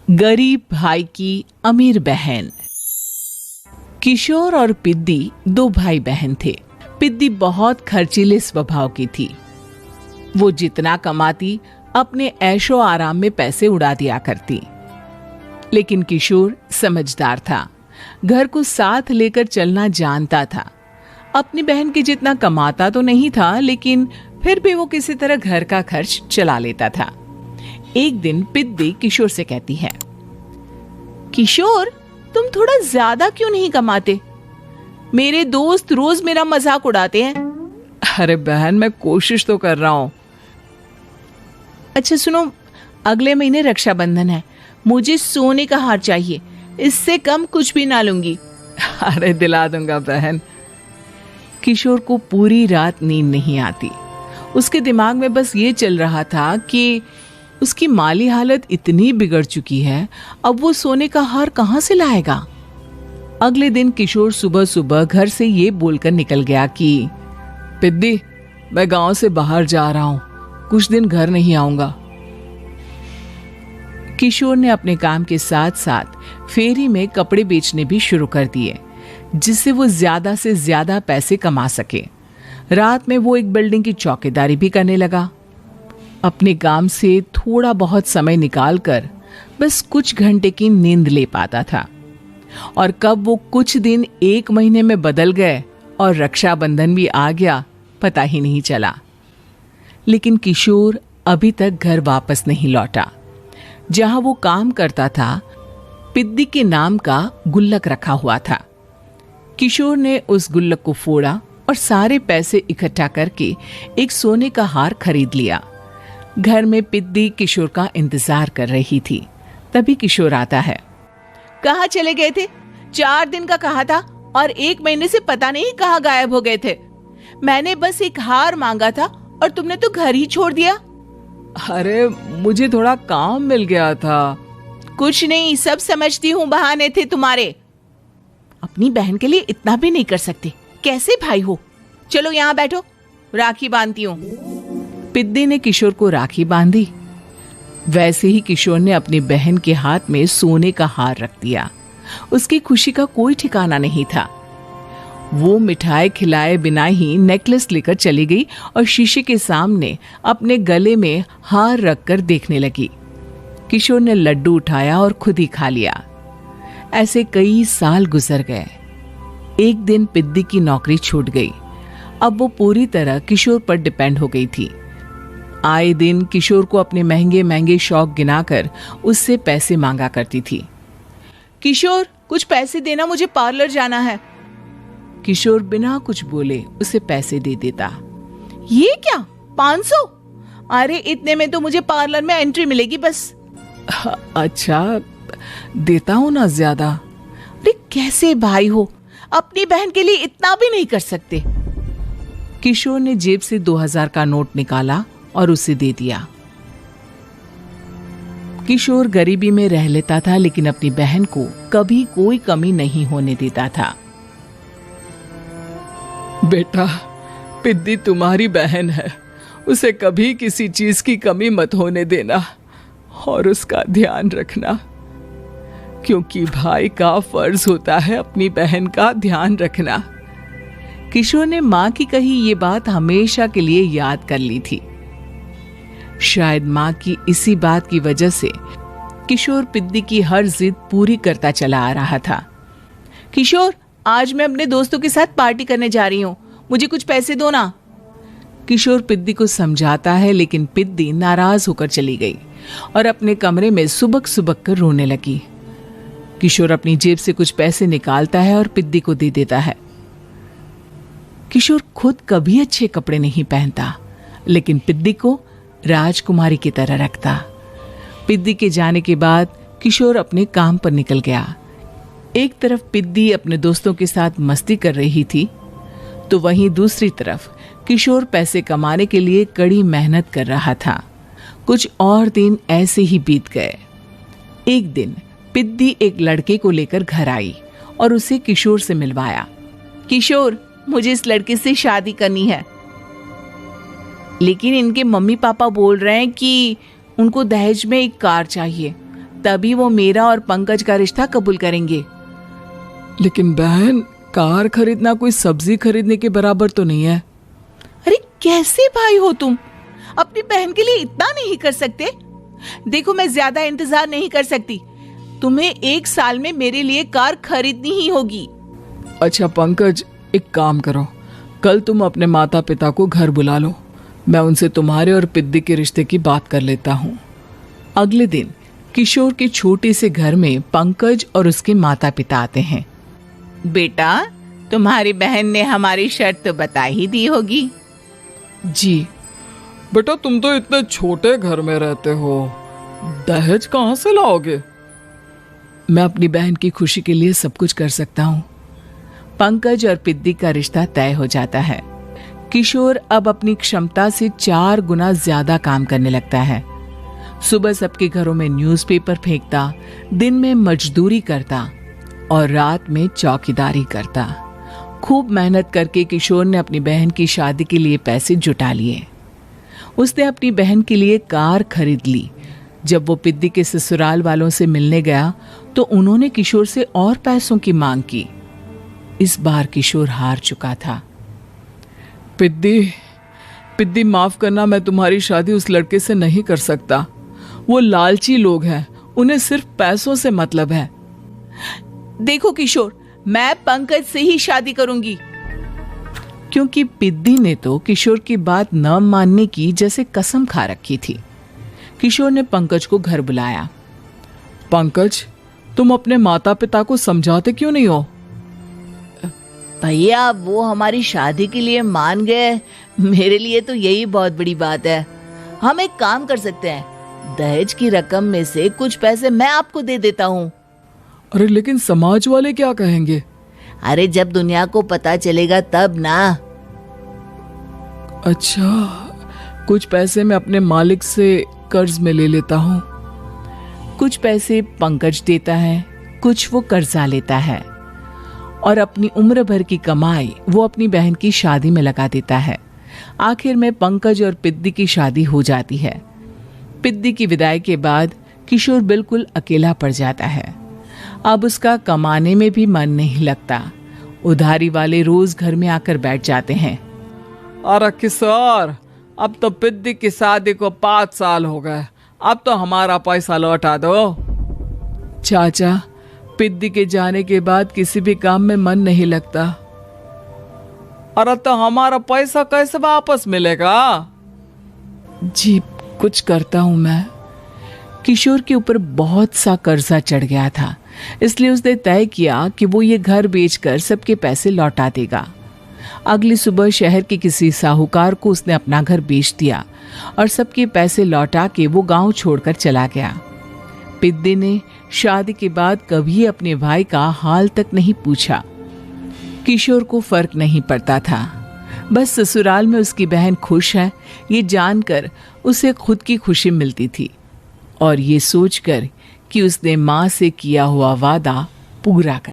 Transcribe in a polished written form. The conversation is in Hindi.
गरीब भाई की अमीर बहन। किशोर और पिद्दी दो भाई बहन थे। पिद्दी बहुत खर्चीले स्वभाव की थी। वो जितना कमाती अपने ऐशो आराम में पैसे उड़ा दिया करती। लेकिन किशोर समझदार था, घर को साथ लेकर चलना जानता था। अपनी बहन के जितना कमाता तो नहीं था, लेकिन फिर भी वो किसी तरह घर का खर्च चला लेता था। एक दिन पिद्दी किशोर से कहती है, किशोर, तुम थोड़ा ज्यादा क्यों नहीं कमाते? मेरे दोस्त रोज मेरा मजाक उड़ाते हैं। अरे बहन, मैं कोशिश तो कर रहा हूं। अच्छा सुनो, अगले महीने रक्षाबंधन है, मुझे सोने का हार चाहिए, इससे कम कुछ भी ना लूंगी। अरे दिला दूंगा बहन। किशोर को पूरी रात नींद नहीं आती। उसके दिमाग में बस ये चल रहा था कि उसकी माली हालत इतनी बिगड़ चुकी है, अब वो सोने का हार कहां से लाएगा। अगले दिन किशोर सुबह सुबह घर से ये बोलकर निकल गया कि पिद्दी, मैं गांव से बाहर जा रहा हूं, कुछ दिन घर नहीं आऊंगा। किशोर ने अपने काम के साथ साथ फेरी में कपड़े बेचने भी शुरू कर दिए, जिससे वो ज्यादा से ज्यादा पैसे कमा सके। रात में वो एक बिल्डिंग की चौकीदारी भी करने लगा। अपने काम से थोड़ा बहुत समय निकालकर बस कुछ घंटे की नींद ले पाता था। और कब वो कुछ दिन एक महीने में बदल गए और रक्षाबंधन भी आ गया, पता ही नहीं चला। लेकिन किशोर अभी तक घर वापस नहीं लौटा। जहां वो काम करता था, पिद्दी के नाम का गुल्लक रखा हुआ था। किशोर ने उस गुल्लक को फोड़ा और सारे पैसे इकट्ठा करके एक सोने का हार खरीद लिया। घर में पिद्दी किशोर का इंतजार कर रही थी। तभी किशोर आता है। कहाँ चले गए थे? 4 दिन का कहा था और 1 महीने से पता नहीं कहाँ गायब हो गए थे। मैंने बस एक हार मांगा था और तुमने तो घर ही छोड़ दिया। अरे मुझे थोड़ा काम मिल गया था। कुछ नहीं, सब समझती हूँ, बहाने थे तुम्हारे। अपनी बहन के लिए इतना भी नहीं कर सकते, कैसे भाई हो? चलो यहाँ बैठो, राखी बांधती हूँ। पिद्दी ने किशोर को राखी बांधी। वैसे ही किशोर ने अपनी बहन के हाथ में सोने का हार रख दिया। उसकी खुशी का कोई ठिकाना नहीं था। वो मिठाई खिलाए बिना ही नेकलेस लेकर चली गई और शीशे के सामने अपने गले में हार रखकर देखने लगी। किशोर ने लड्डू उठाया और खुद ही खा लिया। ऐसे कई साल गुजर गए। एक दिन पिद्दी की नौकरी छूट गई। अब वो पूरी तरह किशोर पर डिपेंड हो गई थी। आए दिन किशोर को अपने महंगे महंगे शौक गिनाकर उससे पैसे मांगा करती थी। किशोर, कुछ पैसे देना, मुझे पार्लर जाना है। किशोर बिना कुछ बोले उसे पैसे दे देता। ये क्या, 500? अरे इतने में तो मुझे पार्लर में एंट्री मिलेगी बस। अच्छा, देता हूं ना ज्यादा। अरे कैसे भाई हो, अपनी बहन के लिए इतना भी नहीं कर सकते। किशोर ने जेब से 2000 का नोट निकाला और उसे दे दिया। किशोर गरीबी में रह लेता था, लेकिन अपनी बहन को कभी कोई कमी नहीं होने देता था। बेटा, पिद्दी तुम्हारी बहन है, उसे कभी किसी चीज की कमी मत होने देना और उसका ध्यान रखना, क्योंकि भाई का फर्ज होता है अपनी बहन का ध्यान रखना। किशोर ने मां की कही ये बात हमेशा के लिए याद कर ली थी। शायद मां की इसी बात की वजह से किशोर पिद्दी की हर जिद पूरी करता चला आ रहा था। किशोर, आज मैं अपने दोस्तों के साथ पार्टी करने जा रही हूँ, मुझे कुछ पैसे दो ना। किशोर पिद्दी को समझाता है, लेकिन पिद्दी नाराज होकर चली गई और अपने कमरे में सुबक सुबक कर रोने लगी। किशोर अपनी जेब से कुछ पैसे निकालता है और पिद्दी को दे देता है। किशोर खुद कभी अच्छे कपड़े नहीं पहनता, लेकिन पिद्दी को राजकुमारी की तरह रखता। पिद्दी के जाने के बाद किशोर अपने काम पर निकल गया। एक तरफ पिद्दी अपने दोस्तों के साथ मस्ती कर रही थी, तो वहीं दूसरी तरफ किशोर पैसे कमाने के लिए कड़ी मेहनत कर रहा था। कुछ और दिन ऐसे ही बीत गए। एक दिन पिद्दी एक लड़के को लेकर घर आई और उसे किशोर से मिलवाया। किशोर, मुझे इस लड़के से शादी करनी है, लेकिन इनके मम्मी पापा बोल रहे हैं कि उनको दहेज में एक कार चाहिए। तभी वो मेरा और पंकज का रिश्ता कबूल करेंगे। लेकिन बहन, कार खरीदना कोई सब्जी खरीदने के बराबर तो नहीं है। अरे कैसे भाई हो तुम? अपनी बहन के लिए इतना नहीं कर सकते? देखो, मैं ज्यादा इंतजार नहीं कर सकती। तुम्हें 1 साल में मेरे लिए कार खरीदनी ही होगी। अच्छा पंकज, एक काम करो, कल तुम अपने माता पिता को घर बुला लो। मैं उनसे तुम्हारे और पिद्दी के रिश्ते की बात कर लेता हूँ। अगले दिन किशोर के छोटे से घर में पंकज और उसके माता पिता आते हैं। बेटा, तुम्हारी बहन ने हमारी शर्त तो बता ही दी होगी। जी। बेटा, तुम तो इतने छोटे घर में रहते हो, दहेज कहाँ से लाओगे? मैं अपनी बहन की खुशी के लिए सब कुछ कर सकता हूँ। पंकज और पिद्दी का रिश्ता तय हो जाता है। किशोर अब अपनी क्षमता से 4 गुना ज्यादा काम करने लगता है। सुबह सबके घरों में न्यूज़पेपर फेंकता, दिन में मजदूरी करता और रात में चौकीदारी करता। खूब मेहनत करके किशोर ने अपनी बहन की शादी के लिए पैसे जुटा लिए। उसने अपनी बहन के लिए कार खरीद ली। जब वो पिद्दी के ससुराल वालों से मिलने गया तो उन्होंने किशोर से और पैसों की मांग की। इस बार किशोर हार चुका था। पिद्दी माफ करना, मैं तुम्हारी शादी उस लड़के से नहीं कर सकता। वो लालची लोग हैं, उन्हें सिर्फ पैसों से मतलब है। देखो किशोर, मैं पंकज से ही शादी करूंगी। क्योंकि पिद्दी ने तो किशोर की बात न मानने की जैसे कसम खा रखी थी। किशोर ने पंकज को घर बुलाया। पंकज, तुम अपने माता पिता को समझाते क्यों नहीं हो? भैया, वो हमारी शादी के लिए मान गए, मेरे लिए तो यही बहुत बड़ी बात है। हम एक काम कर सकते हैं, दहेज की रकम में से कुछ पैसे मैं आपको दे देता हूँ। अरे लेकिन समाज वाले क्या कहेंगे? अरे जब दुनिया को पता चलेगा तब ना। अच्छा, कुछ पैसे मैं अपने मालिक से कर्ज में ले लेता हूँ। कुछ पैसे पंकज देता है, कुछ वो कर्जा लेता है और अपनी उम्र भर की कमाई वो अपनी बहन की शादी में लगा देता है। आखिर में पंकज और पिद्दी की शादी हो जाती है। पिद्दी की विदाई के बाद किशोर बिल्कुल अकेला पड़ जाता है। अब उसका कमाने में भी मन नहीं लगता। उधारी वाले रोज घर में आकर बैठ जाते हैं। अरे किशोर, अब तो पिद्दी की शादी को 5 साल हो गए, अब तो हमारा पैसा लौटा दो। चाचा, पिद्दी के जाने के बाद किसी भी काम में मन नहीं लगता। अरे तो हमारा पैसा कैसे वापस मिलेगा? जी, कुछ करता हूं मैं। किशोर के ऊपर बहुत सा कर्जा चढ़ गया था, इसलिए उसने तय किया कि वो ये घर बेचकर सबके पैसे लौटा देगा। अगली सुबह शहर के किसी साहूकार को उसने अपना घर बेच दिया और सबके पैसे लौटा के वो गांव छोड़कर चला गया। पिद्दी ने शादी के बाद कभी अपने भाई का हाल तक नहीं पूछा। किशोर को फर्क नहीं पड़ता था, बस ससुराल में उसकी बहन खुश है ये जानकर उसे खुद की खुशी मिलती थी और ये सोचकर कि उसने माँ से किया हुआ वादा पूरा कर